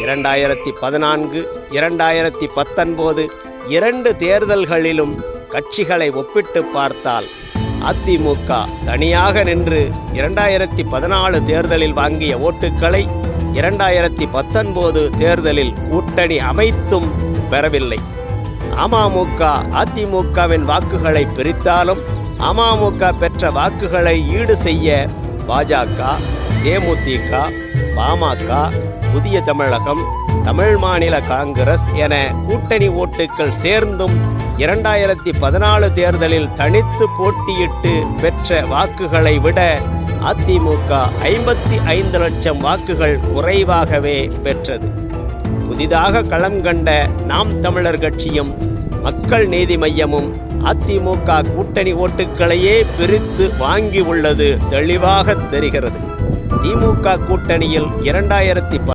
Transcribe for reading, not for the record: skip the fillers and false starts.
2014, 2019 2 தேர்தல்களிலும் கட்சிகளை ஒப்பிட்டு பார்த்தால் அதிமுக தனியாக நின்று 2014 தேர்தலில் வாங்கிய ஓட்டுக்களை 2019 தேர்தலில் கூட்டணி அமைத்தும் பெறவில்லை. அமமுக அதிமுகவின் வாக்குகளை பிரித்தாலும் அமமுக பெற்ற வாக்குகளை ஈடு செய்ய பாஜக, தேமுதிக, பாமக, புதிய தமிழகம், தமிழ் மாநில காங்கிரஸ் என கூட்டணி ஓட்டுக்கள் சேர்ந்தும் 2014 தேர்தலில் தனித்து போட்டியிட்டு பெற்ற வாக்குகளை விட அதிமுக 55 லட்சம் வாக்குகள் குறைவாகவே பெற்றது. புதிதாக களம் கண்ட நாம் தமிழர் கட்சியும் மக்கள் நீதி மய்யமும் அதிமுக கூட்டணி ஓட்டுக்களையே பிரித்து வாங்கி உள்ளது தெளிவாக தெரிகிறது. திமுக கூட்டணியில் 2010